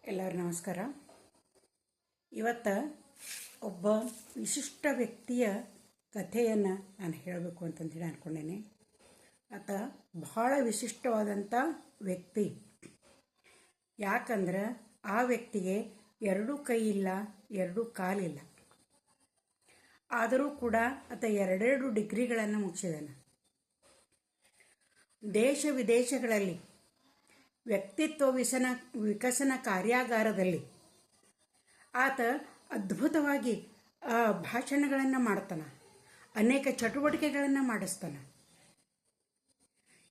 ಎಲ್ಲರಿಗೂ ನಮಸ್ಕಾರ. ಇವತ್ತು ಒಬ್ಬ ವಿಶಿಷ್ಟ ವ್ಯಕ್ತಿಯ ಕಥೆಯನ್ನು ನಾನು ಹೇಳಬೇಕು ಅಂತಂದೇಳಿ ಅಂದ್ಕೊಂಡೇನೆ. ಆತ ಬಹಳ ವಿಶಿಷ್ಟವಾದಂಥ ವ್ಯಕ್ತಿ. ಯಾಕಂದ್ರೆ ಆ ವ್ಯಕ್ತಿಗೆ ಎರಡೂ ಕೈ ಇಲ್ಲ, ಎರಡೂ ಕಾಲಿಲ್ಲ. ಆದರೂ ಕೂಡ ಆತ ಎರಡೆರಡು ಡಿಗ್ರಿಗಳನ್ನು ಮುಗಿಸಿದಾನೆ. ದೇಶ ವಿದೇಶಗಳಲ್ಲಿ ವ್ಯಕ್ತಿತ್ವ ವಿಕಸನ ಕಾರ್ಯಾಗಾರದಲ್ಲಿ ಆತ ಅದ್ಭುತವಾಗಿ ಭಾಷಣಗಳನ್ನು ಮಾಡ್ತಾನೆ, ಅನೇಕ ಚಟುವಟಿಕೆಗಳನ್ನು ಮಾಡಿಸ್ತಾನೆ.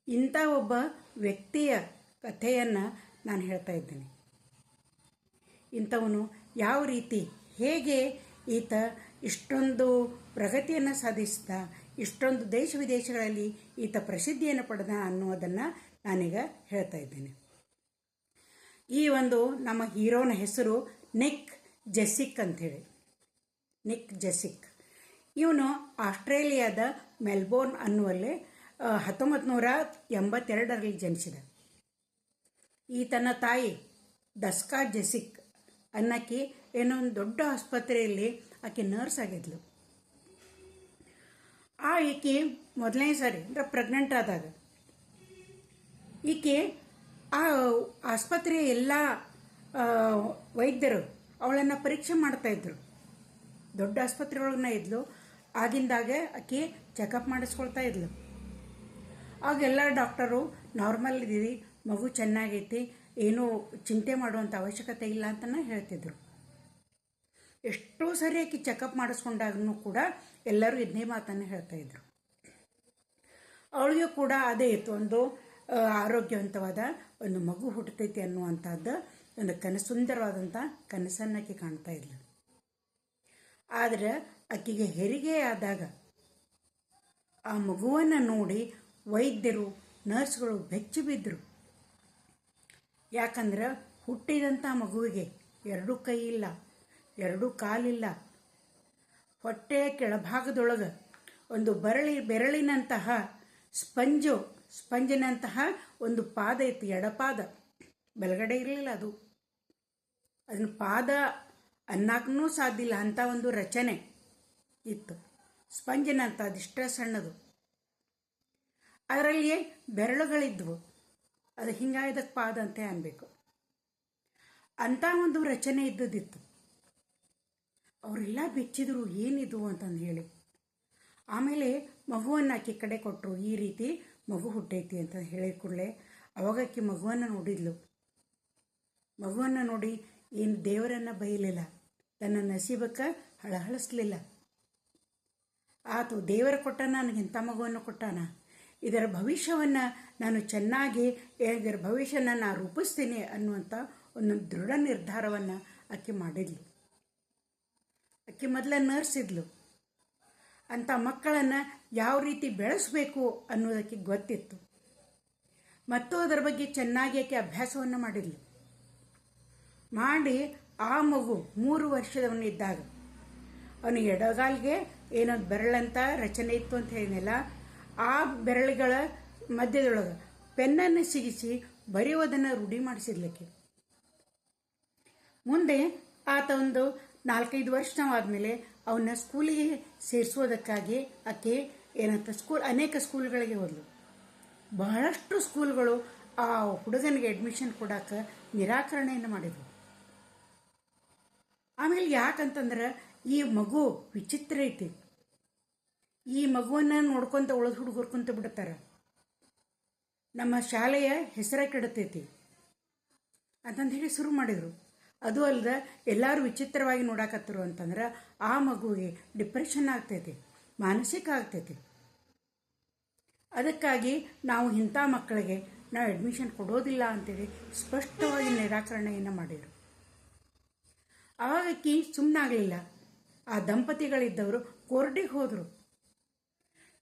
ಇಂಥ ಒಬ್ಬ ವ್ಯಕ್ತಿಯ ಕಥೆಯನ್ನು ನಾನು ಹೇಳ್ತಾ ಇದ್ದೀನಿ. ಇಂಥವನು ಯಾವ ರೀತಿ ಹೇಗೆ ಈತ ಇಷ್ಟೊಂದು ಪ್ರಗತಿಯನ್ನು ಸಾಧಿಸಿದ, ಇಷ್ಟೊಂದು ದೇಶ ವಿದೇಶಗಳಲ್ಲಿ ಈತ ಪ್ರಸಿದ್ಧಿಯನ್ನು ಪಡೆದ ಅನ್ನೋದನ್ನು ನಾನೀಗ ಹೇಳ್ತಾ ಇದ್ದೇನೆ. ಈ ಒಂದು ನಮ್ಮ ಹೀರೋನ ಹೆಸರು ನಿಕ್ ಜೆಸಿಕ್ ಅಂಥೇಳಿ. ನಿಕ್ ಜೆಸಿಕ್ ಇವನು ಆಸ್ಟ್ರೇಲಿಯಾದ ಮೆಲ್ಬೋರ್ನ್ ಅನ್ನುವಲ್ಲಿ 1982ರಲ್ಲಿ ಜನಿಸಿದ. ಈತನ ತಾಯಿ ದಸ್ಕಾ ಜೆಸಿಕ್ ಅನ್ನಕ್ಕೆ ಏನೋ ಒಂದು ದೊಡ್ಡ ಆಸ್ಪತ್ರೆಯಲ್ಲಿ ಆಕೆ ನರ್ಸ್ ಆಗಿದ್ಲು. ಈಕೆ ಮೊದಲನೇ ಸಾರಿ ಅಂದರೆ ಪ್ರೆಗ್ನೆಂಟ್ ಆದಾಗ ಈಕೆ ಆ ಆಸ್ಪತ್ರೆಯ ಎಲ್ಲ ವೈದ್ಯರು ಅವಳನ್ನು ಪರೀಕ್ಷೆ ಮಾಡ್ತಾಯಿದ್ರು. ದೊಡ್ಡ ಆಸ್ಪತ್ರೆಯೊಳಗನ್ನ ಇದ್ಲು. ಆಗಿಂದಾಗೆ ಆಕೆ ಚೆಕಪ್ ಮಾಡಿಸ್ಕೊಳ್ತಾ ಇದ್ಲು. ಆಗೆಲ್ಲ ಡಾಕ್ಟರು ನಾರ್ಮಲ್ ಇದ್ದೀವಿ, ಮಗು ಚೆನ್ನಾಗೈತಿ, ಏನೂ ಚಿಂತೆ ಮಾಡುವಂಥ ಅವಶ್ಯಕತೆ ಇಲ್ಲ ಅಂತಲೇ ಹೇಳ್ತಿದ್ರು. ಎಷ್ಟೋ ಸರಿ ಆಕೆ ಚೆಕಪ್ ಮಾಡಿಸ್ಕೊಂಡಾಗೂ ಕೂಡ ಎಲ್ಲರೂ ಇದನ್ನೇ ಮಾತನ್ನು ಹೇಳ್ತಾಯಿದ್ರು. ಅವಳಿಗೆ ಕೂಡ ಅದೇ ಇತ್ತು, ಒಂದು ಆರೋಗ್ಯವಂತವಾದ ಒಂದು ಮಗು ಹುಟ್ಟತೈತಿ ಅನ್ನುವಂಥದ್ದು ಒಂದು ಸುಂದರವಾದಂಥ ಕನಸನ್ನು ಆಕೆ ಕಾಣ್ತಾ ಇದ್ಲು. ಆದರೆ ಆಕೆಗೆ ಹೆರಿಗೆ ಆದಾಗ ಆ ಮಗುವನ್ನು ನೋಡಿ ವೈದ್ಯರು ನರ್ಸ್ಗಳು ಬೆಚ್ಚಿ ಬಿದ್ದರು. ಯಾಕಂದ್ರೆ ಹುಟ್ಟಿದಂಥ ಮಗುವಿಗೆ ಎರಡೂ ಕೈ ಇಲ್ಲ, ಎರಡೂ ಕಾಲಿಲ್ಲ, ಹೊಟ್ಟೆಯ ಕೆಳಭಾಗದೊಳಗೆ ಒಂದು ಬೆರಳಿನಂತಹ ಸ್ಪಂಜಿನಂತಹ ಒಂದು ಪಾದ ಇತ್ತು, ಎಡಪಾದ. ಬಲಗಡೆ ಇರಲಿಲ್ಲ, ಅದನ್ನು ಪಾದ ಅನ್ನಕ್ಕೂ ಸಾಧ್ಯ ಇಲ್ಲ ಅಂಥ ಒಂದು ರಚನೆ ಇತ್ತು. ಸ್ಪಂಜಿನಂಥ ಅದಿಷ್ಟ ಸಣ್ಣದು, ಅದರಲ್ಲಿ ಬೆರಳುಗಳಿದ್ವು. ಅದು ಹಿಂಗಾಯ್ದಕ್ಕೆ ಪಾದ ಅಂತ ಅನ್ಬೇಕು. ಅಂಥ ಒಂದು ರಚನೆ ಇದ್ದದಿತ್ತು. ಅವರೆಲ್ಲ ಬೆಚ್ಚಿದ್ರು, ಏನಿದು ಅಂತಂದು ಹೇಳಿ. ಆಮೇಲೆ ಮಗುವನ್ನು ಆಕೆ ಕಡೆ ಕೊಟ್ಟರು. ಈ ರೀತಿ ಮಗು ಹುಟ್ಟೈತಿ ಅಂತ ಹೇಳಿದ ಕೂಡಲೇ ಅವಾಗ ಆಕೆ ಮಗುವನ್ನು ನೋಡಿದ್ಲು. ಮಗುವನ್ನು ನೋಡಿ ಏನು ದೇವರನ್ನು ಬೈಲಿಲ್ಲ, ತನ್ನ ನಸೀಬಕ್ಕೆ ಹಳಹಳಿಸ್ಲಿಲ್ಲ. ಆತು ದೇವರ ಕೊಟ್ಟಾನ, ನನಗಿಂಥ ಮಗುವನ್ನು ಕೊಟ್ಟಾನ, ಇದರ ಭವಿಷ್ಯವನ್ನು ನಾನು ಚೆನ್ನಾಗಿ, ಇದರ ಭವಿಷ್ಯನ ನಾನು ರೂಪಿಸ್ತೀನಿ ಅನ್ನುವಂಥ ಒಂದು ದೃಢ ನಿರ್ಧಾರವನ್ನು ಆಕೆ ಮಾಡಿದ್ಲು. ಆಕೆ ಮೊದಲ ನರ್ಸ್ ಇದ್ಲು. ಅಂಥ ಮಕ್ಕಳನ್ನು ಯಾವ ರೀತಿ ಬೆಳೆಸಬೇಕು ಅನ್ನೋದಕ್ಕೆ ಗೊತ್ತಿತ್ತು. ಮತ್ತು ಅದರ ಬಗ್ಗೆ ಚೆನ್ನಾಗಿ ಆಕೆ ಅಭ್ಯಾಸವನ್ನು ಮಾಡಿದ್ಲು. ಮಾಡಿ ಆ ಮಗು 3 ವರ್ಷದವನಿದ್ದಾಗ ಅವನು ಎಡಗಾಲಿಗೆ ಏನೊಂದು ಬೆರಳಂತ ರಚನೆ ಇತ್ತು ಅಂತ ಹೇಳಿದ್ನಲ್ಲ, ಆ ಬೆರಳುಗಳ ಮಧ್ಯದೊಳಗೆ ಪೆನ್ನನ್ನು ಸಿಗಿಸಿ ಬರೆಯೋದನ್ನು ರೂಢಿ ಮಾಡಿಸಿದ್ಲಕ್ಕೆ. ಮುಂದೆ ಆತ ಒಂದು 4-5 ವರ್ಷವಾದಮೇಲೆ ಅವನ್ನ ಸ್ಕೂಲಿಗೆ ಸೇರಿಸೋದಕ್ಕಾಗಿ ಆಕೆ ಅನೇಕ ಸ್ಕೂಲ್ಗಳಿಗೆ ಹೋದ್ಲು. ಬಹಳಷ್ಟು ಸ್ಕೂಲ್ಗಳು ಆ ಹುಡುಗನಿಗೆ ಅಡ್ಮಿಷನ್ ಕೊಡೋಕೆ ನಿರಾಕರಣೆಯನ್ನು ಮಾಡಿದ್ವು. ಆಮೇಲೆ ಯಾಕಂತಂದ್ರೆ ಈ ಮಗು ವಿಚಿತ್ರ ಐತಿ, ಈ ಮಗುವನ್ನು ನೋಡ್ಕೊಂತ ಉಳಿದ ಹುಡುಗರು ಕುಂತ ಬಿಡ್ತಾರೆ, ನಮ್ಮ ಶಾಲೆಯ ಹೆಸರ ಕೆಡುತ್ತೈತಿ ಅಂತಂದು ಹೇಳಿ ಶುರು ಮಾಡಿದರು. ಅದು ಅಲ್ಲದೆ ಎಲ್ಲರೂ ವಿಚಿತ್ರವಾಗಿ ನೋಡಾಕತ್ತರು ಅಂತಂದ್ರೆ ಆ ಮಗುವಿಗೆ ಡಿಪ್ರೆಷನ್ ಆಗ್ತೈತಿ, ಮಾನಸಿಕ ಆಗ್ತೈತಿ. ಅದಕ್ಕಾಗಿ ನಾವು ಇಂಥ ಮಕ್ಕಳಿಗೆ ನಾವು ಅಡ್ಮಿಷನ್ ಕೊಡೋದಿಲ್ಲ ಅಂತೇಳಿ ಸ್ಪಷ್ಟವಾಗಿ ನಿರಾಕರಣೆಯನ್ನು ಮಾಡಿದರು. ಆವಾಗಕ್ಕಿ ಸುಮ್ಮನಾಗಲಿಲ್ಲ. ಆ ದಂಪತಿಗಳಿದ್ದವರು ಕೋರ್ಟಿಗೆ ಹೋದರು.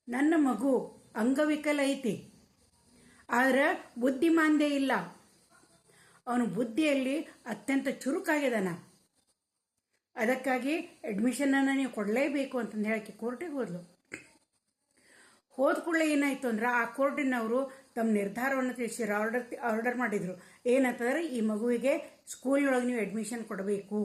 ನನ್ನ ಮಗು ಅಂಗವಿಕಲ ಐತಿ, ಆದರೆ ಬುದ್ಧಿಮಾಂದ್ಯ ಇಲ್ಲ, ಅವನು ಬುದ್ಧಿಯಲ್ಲಿ ಅತ್ಯಂತ ಚುರುಕಾಗಿದ್ದಾನ, ಅದಕ್ಕಾಗಿ ಅಡ್ಮಿಷನನ್ನು ನೀವು ಕೊಡಲೇಬೇಕು ಅಂತಂದು ಹೇಳಕ್ಕೆ ಕೋರ್ಟಿಗೆ ಹೋದ್ಲು. ಹೋದ ಕೂಡಲೇ ಏನಾಯಿತು ಅಂದ್ರೆ ಆ ಕೋರ್ಟಿನವರು ತಮ್ಮ ನಿರ್ಧಾರವನ್ನು ತಿಳಿಸಿದ್ರು. ಆರ್ಡರ್ ಮಾಡಿದರು ಏನಂತಂದ್ರೆ, ಈ ಮಗುವಿಗೆ ಸ್ಕೂಲಿನೊಳಗೆ ನೀವು ಅಡ್ಮಿಷನ್ ಕೊಡಬೇಕು,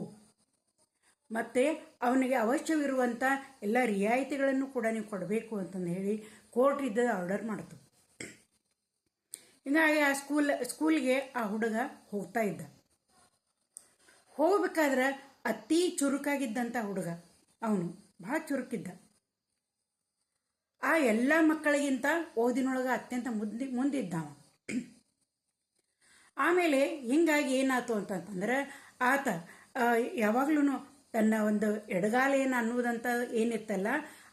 ಮತ್ತು ಅವನಿಗೆ ಅವಶ್ಯವಿರುವಂಥ ಎಲ್ಲ ರಿಯಾಯಿತಿಗಳನ್ನು ಕೂಡ ನೀವು ಕೊಡಬೇಕು ಅಂತಂದು ಹೇಳಿ ಕೋರ್ಟ್ ಇದ್ದ ಆರ್ಡರ್ ಮಾಡ್ತು. ಹೀಗಾಗಿ ಆ ಸ್ಕೂಲ್ಗೆ ಆ ಹುಡುಗ ಹೋಗ್ತಾ ಇದ್ದ. ಹೋಗ್ಬೇಕಾದ್ರೆ ಅತಿ ಚುರುಕಾಗಿದ್ದಂಥ ಹುಡುಗ, ಅವನು ಭಾಳ ಚುರುಕಿದ್ದ. ಆ ಎಲ್ಲ ಮಕ್ಕಳಿಗಿಂತ ಓದಿನೊಳಗೆ ಅತ್ಯಂತ ಮುಂದಿದ್ದವ. ಆಮೇಲೆ ಹಿಂಗಾಗಿ ಏನಾಯ್ತು ಅಂತಂತಂದ್ರೆ, ಆತ ಯಾವಾಗ್ಲೂ ತನ್ನ ಒಂದು ಎಡಗಾಲ ಏನು ಅನ್ನೋದಂತ ಏನಿತ್ತಲ್ಲ,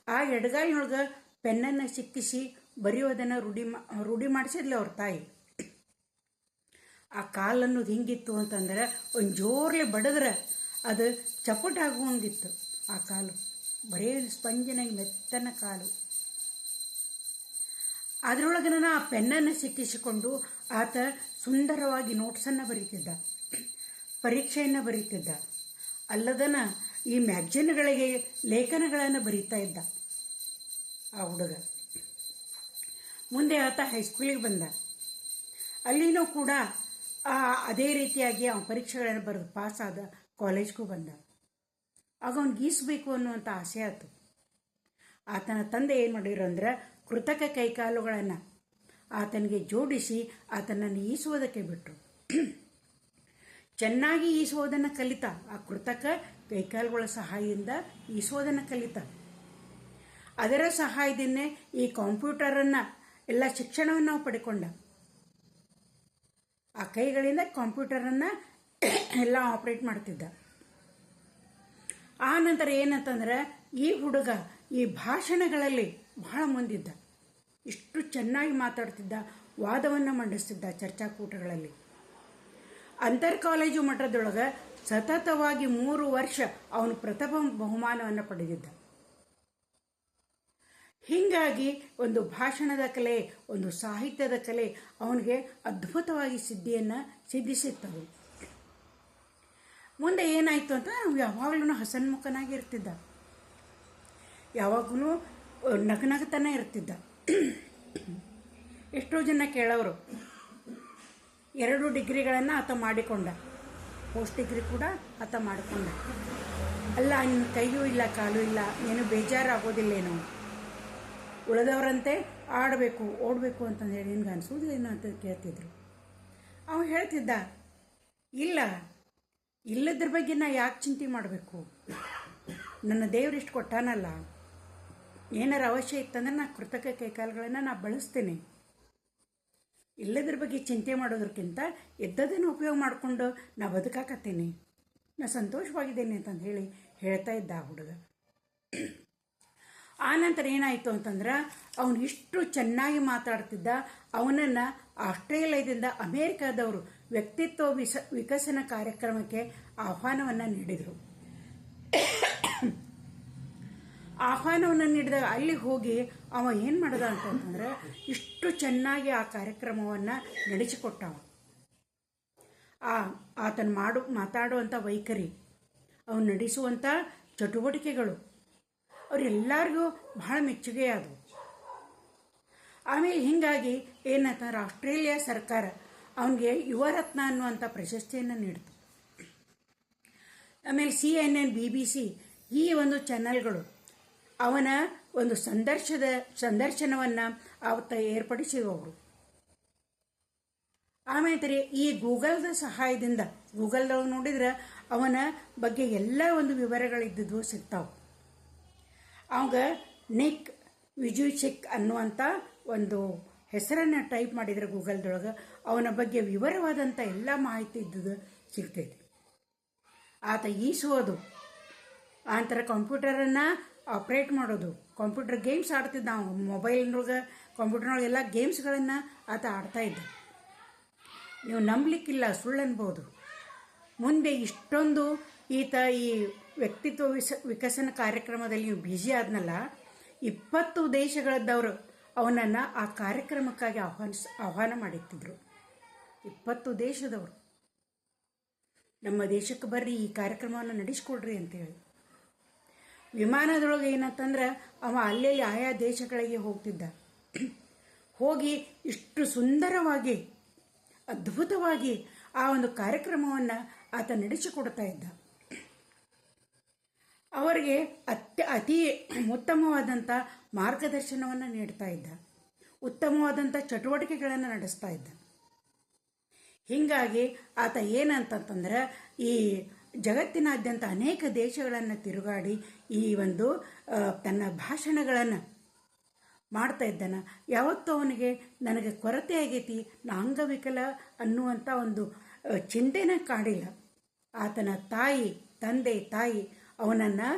ಆ ಎಡಗಾಲಿನೊಳಗೆ ಪೆನ್ನನ್ನು ಸಿಕ್ಕಿಸಿ ಬರೆಯೋದನ್ನು ರೂಢಿ ಮಾಡಿಸಿದ್ಲು ಅವ್ರ ತಾಯಿ. ಆ ಕಾಲು ಅನ್ನೋದು ಹಿಂಗಿತ್ತು ಅಂತಂದ್ರೆ, ಒಂದು ಜೋರ್ಲೆ ಬಡಿದ್ರೆ ಅದು ಚಪ್ಪಟಾಗುವಂಗಿತ್ತು ಆ ಕಾಲು. ಬರೀ ಸ್ಪಂಜಿನಾಗಿ ಮೆತ್ತನ ಕಾಲು. ಅದರೊಳಗನ ಆ ಪೆನ್ನನ್ನು ಸಿಕ್ಕಿಸಿಕೊಂಡು ಆತ ಸುಂದರವಾಗಿ ನೋಟ್ಸನ್ನು ಬರೀತಿದ್ದ, ಪರೀಕ್ಷೆಯನ್ನು ಬರೀತಿದ್ದ. ಅಲ್ಲದನ ಈ ಮ್ಯಾಗ್ಜಿನ್ಗಳಿಗೆ ಲೇಖನಗಳನ್ನು ಬರೀತಾ ಇದ್ದ ಆ ಹುಡುಗ. ಮುಂದೆ ಆತ ಹೈಸ್ಕೂಲಿಗೆ ಬಂದ. ಅಲ್ಲಿನೂ ಕೂಡ ಅದೇ ರೀತಿಯಾಗಿ ಅವನ ಪರೀಕ್ಷೆಗಳನ್ನು ಬರೆದು ಪಾಸ್ ಆದ. ಕಾಲೇಜ್ಗೂ ಬಂದ. ಆಗ ಅವ್ನು ಗೀಸಬೇಕು ಅನ್ನುವಂಥ ಆಸೆ ಆಯಿತು. ಆತನ ತಂದೆ ಏನು ಮಾಡಿದ್ರು ಅಂದ್ರೆ, ಕೃತಕ ಕೈಕಾಲುಗಳನ್ನು ಆತನಿಗೆ ಜೋಡಿಸಿ ಆತನನ್ನು ಈಸುವುದಕ್ಕೆ ಬಿಟ್ಟರು. ಚೆನ್ನಾಗಿ ಈಸುವುದನ್ನು ಕಲಿತ. ಆ ಕೃತಕ ಕೈಕಾಲುಗಳ ಸಹಾಯದಿಂದ ಈಸುವುದನ್ನು ಕಲಿತ. ಅದರ ಸಹಾಯದಿಂದ ಈ ಕಂಪ್ಯೂಟರನ್ನು ಎಲ್ಲ ಶಿಕ್ಷಣವನ್ನು ನಾವು ಪಡ್ಕೊಂಡ. ಆ ಕೈಗಳಿಂದ ಕಂಪ್ಯೂಟರನ್ನು ಎಲ್ಲ ಆಪ್ರೇಟ್ ಮಾಡ್ತಿದ್ದ. ಆ ನಂತರ ಏನಂತಂದ್ರೆ, ಈ ಹುಡುಗ ಈ ಭಾಷಣಗಳಲ್ಲಿ ಬಹಳ ಮುಂದಿದ್ದ. ಇಷ್ಟು ಚೆನ್ನಾಗಿ ಮಾತಾಡ್ತಿದ್ದ, ವಾದವನ್ನು ಮಂಡಿಸ್ತಿದ್ದ ಚರ್ಚಾಕೂಟಗಳಲ್ಲಿ. ಅಂತರ್ ಕಾಲೇಜು ಮಟ್ಟದೊಳಗೆ ಸತತವಾಗಿ 3 ವರ್ಷ ಅವನು ಪ್ರಥಮ ಬಹುಮಾನವನ್ನು ಪಡೆದಿದ್ದ. ಹೀಗಾಗಿ ಒಂದು ಭಾಷಣದ ಕಲೆ, ಒಂದು ಸಾಹಿತ್ಯದ ಕಲೆ ಅವನಿಗೆ ಅದ್ಭುತವಾಗಿ ಸಿದ್ಧಿಸಿತ್ತವು. ಮುಂದೆ ಏನಾಯಿತು ಅಂತ, ಯಾವಾಗಲೂ ಹಸನ್ಮುಖನಾಗಿ ಇರ್ತಿದ್ದ, ಯಾವಾಗಲೂ ನಗನಗತನ ಇರ್ತಿದ್ದ. ಎಷ್ಟೋ ಜನ ಕೇಳೋರು. 2 ಡಿಗ್ರಿಗಳನ್ನು ಆತ ಮಾಡಿಕೊಂಡ. ಪೋಸ್ಟ್ ಡಿಗ್ರಿ ಕೂಡ ಆತ ಮಾಡಿಕೊಂಡ. ಅಲ್ಲ, ನಿನ್ನ ಕೈಯೂ ಇಲ್ಲ ಕಾಲೂ ಇಲ್ಲ, ನೀನು ಬೇಜಾರಾಗೋದಿಲ್ಲೇನೋ, ಉಳಿದವರಂತೆ ಆಡಬೇಕು ಓಡಬೇಕು ಅಂತಂದೇಳಿ ನಿನ್ಗೆ ಅನಿಸೋದಿಲ್ಲೇನೋ ಅಂತ ಕೇಳ್ತಿದ್ರು. ಅವನು ಹೇಳ್ತಿದ್ದ, ಇಲ್ಲದ್ರ ಬಗ್ಗೆ ನಾ ಯಾಕೆ ಚಿಂತೆ ಮಾಡಬೇಕು, ನನ್ನ ದೇವರಿಷ್ಟು ಕೊಟ್ಟಾನಲ್ಲ, ಏನಾರು ಅವಶ್ಯ ಇತ್ತಂದ್ರೆ ನಾ ಕೃತಕ ಕೈಕಾಲುಗಳನ್ನು ನಾ ಬಳಸ್ತೇನೆ. ಇಲ್ಲದ್ರ ಬಗ್ಗೆ ಚಿಂತೆ ಮಾಡೋದಕ್ಕಿಂತ ಎದ್ದದನ್ನು ಉಪಯೋಗ ಮಾಡಿಕೊಂಡು ನಾ ಬದುಕಾಕತ್ತೇನೆ, ನಾ ಸಂತೋಷವಾಗಿದ್ದೇನೆ ಅಂತಂದು ಹೇಳ್ತಾ ಇದ್ದ ಆ ಹುಡುಗ. ಆನಂತರ ಏನಾಯಿತು ಅಂತಂದ್ರೆ, ಅವನು ಇಷ್ಟು ಚೆನ್ನಾಗಿ ಮಾತಾಡ್ತಿದ್ದ. ಅವನನ್ನು ಆಸ್ಟ್ರೇಲಿಯಾದಿಂದ ಅಮೇರಿಕಾದವರು ವ್ಯಕ್ತಿತ್ವ ವಿಕಸನ ಕಾರ್ಯಕ್ರಮಕ್ಕೆ ಆಹ್ವಾನವನ್ನು ನೀಡಿದರು. ಆಹ್ವಾನವನ್ನು ನೀಡಿದಾಗ ಅಲ್ಲಿ ಹೋಗಿ ಅವ ಏನು ಮಾಡ್ದ ಅಂತಂದ್ರೆ, ಇಷ್ಟು ಚೆನ್ನಾಗಿ ಆ ಕಾರ್ಯಕ್ರಮವನ್ನು ನಡೆಸಿಕೊಟ್ಟವ. ಆತನ ಮಾತಾಡುವಂಥ ವೈಖರಿ, ಅವನು ನಡೆಸುವಂಥ ಚಟುವಟಿಕೆಗಳು ಅವರೆಲ್ಲರಿಗೂ ಬಹಳ ಮೆಚ್ಚುಗೆ ಆದವು. ಆಮೇಲೆ ಹೀಗಾಗಿ ಏನಂತಂದ್ರೆ, ಆಸ್ಟ್ರೇಲಿಯಾ ಸರ್ಕಾರ ಅವನಿಗೆ ಯುವರತ್ನ ಅನ್ನುವಂಥ ಪ್ರಶಸ್ತಿಯನ್ನು ನೀಡಿತು. ಆಮೇಲೆ CNN, BBC ಈ ಒಂದು ಚಾನೆಲ್ಗಳು ಅವನ ಒಂದು ಸಂದರ್ಶನವನ್ನು ಅವತ್ತ ಏರ್ಪಡಿಸಿದವರು. ಆಮೇಲೆ ಈ ಗೂಗಲ್ದ ಸಹಾಯದಿಂದ, ಗೂಗಲ್ದೊಳಗೆ ನೋಡಿದ್ರೆ ಅವನ ಬಗ್ಗೆ ಎಲ್ಲ ಒಂದು ವಿವರಗಳಿದ್ದದ್ದು ಸಿಗ್ತಾವೆ. ಅವಾಗ ನಿಕ್ ವಿಜುಚಿಕ್ ಅನ್ನುವಂಥ ಒಂದು ಹೆಸರನ್ನು ಟೈಪ್ ಮಾಡಿದರೆ ಗೂಗಲ್ದೊಳಗೆ ಅವನ ಬಗ್ಗೆ ವಿವರವಾದಂಥ ಎಲ್ಲ ಮಾಹಿತಿ ಇದ್ದದ್ದು ಸಿಗ್ತೈತಿ. ಆತ ಈಸುವುದು, ಆನಂತರ ಕಂಪ್ಯೂಟರನ್ನು ಆಪ್ರೇಟ್ ಮಾಡೋದು, ಕಂಪ್ಯೂಟರ್ ಗೇಮ್ಸ್ ಆಡ್ತಿದ್ದ. ನಾವು ಮೊಬೈಲ್ನೊಳಗೆ ಕಂಪ್ಯೂಟರ್ನೊಳಗೆ ಎಲ್ಲ ಗೇಮ್ಸ್ಗಳನ್ನು ಆತ ಆಡ್ತಾಯಿದ್ದ. ನೀವು ನಂಬಲಿಕ್ಕಿಲ್ಲ, ಸುಳ್ಳು ಅನ್ಬೋದು. ಮುಂದೆ ಇಷ್ಟೊಂದು ಈತ ಈ ವ್ಯಕ್ತಿತ್ವ ವಿಕಸನ ಕಾರ್ಯಕ್ರಮದಲ್ಲಿ ನೀವು ಬ್ಯುಸಿ ಆದ್ನಲ್ಲ, 20 ದೇಶಗಳದ್ದವರು ಅವನನ್ನು ಆ ಕಾರ್ಯಕ್ರಮಕ್ಕಾಗಿ ಆಹ್ವಾನ ಮಾಡಿತ್ತಿದ್ರು. 20 ದೇಶದವರು ನಮ್ಮ ದೇಶಕ್ಕೆ ಬರ್ರಿ, ಈ ಕಾರ್ಯಕ್ರಮವನ್ನು ನಡೆಸ್ಕೊಡ್ರಿ ಅಂತೇಳಿ. ವಿಮಾನದೊಳಗೆ ಏನಂತಂದ್ರೆ, ಅವ ಅಲ್ಲೆಲ್ಲಿ ಆಯಾ ದೇಶಗಳಿಗೆ ಹೋಗ್ತಿದ್ದ. ಹೋಗಿ ಇಷ್ಟು ಸುಂದರವಾಗಿ ಅದ್ಭುತವಾಗಿ ಆ ಒಂದು ಕಾರ್ಯಕ್ರಮವನ್ನು ಆತ ನಡೆಸಿಕೊಡ್ತಾ ಇದ್ದ. ಅವರಿಗೆ ಅತಿ ಉತ್ತಮವಾದಂಥ ಮಾರ್ಗದರ್ಶನವನ್ನು ನೀಡ್ತಾ ಇದ್ದ, ಉತ್ತಮವಾದಂಥ ಚಟುವಟಿಕೆಗಳನ್ನು ನಡೆಸ್ತಾ ಇದ್ದ. ಹೀಗಾಗಿ ಆತ ಏನಂತಂತಂದ್ರೆ ಈ ಜಗತ್ತಿನಾದ್ಯಂತ ಅನೇಕ ದೇಶಗಳನ್ನು ತಿರುಗಾಡಿ ಈ ಒಂದು ತನ್ನ ಭಾಷಣಗಳನ್ನು ಮಾಡ್ತಾ ಇದ್ದಾನೆ. ಯಾವತ್ತೂ ಅವನಿಗೆ ನನಗೆ ಕೊರತೆ ಆಗೈತಿ, ನಾ ಅಂಗವಿಕಲ ಅನ್ನುವಂಥ ಒಂದು ಚಿಂತೆನೇ ಕಾಡಿಲ್ಲ. ಆತನ ತಂದೆ ತಾಯಿ ಅವನನ್ನು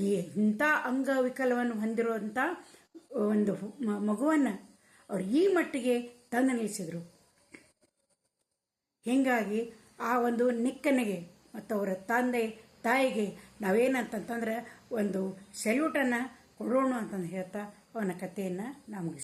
ಈ ಇಂಥ ಅಂಗವಿಕಲವನ್ನು ಹೊಂದಿರುವಂಥ ಒಂದು ಮಗುವನ್ನು ಅವ್ರು ಈ ಮಟ್ಟಿಗೆ ತಂದು ನಿಲ್ಲಿಸಿದರು. ಹೀಗಾಗಿ ಆ ಒಂದು ನಿಕ್ಕನಿಗೆ ಮತ್ತು ಅವರ ತಂದೆ ತಾಯಿಗೆ ನಾವೇನಂತಂತಂದ್ರೆ ಒಂದು ಸೆಲ್ಯೂಟನ್ನು ಕೊಡೋಣ ಅಂತಂದು ಹೇಳ್ತಾ ಅವನ ಕಥೆಯನ್ನು ನಾ ಮುಗಿಸ್ತೀನಿ.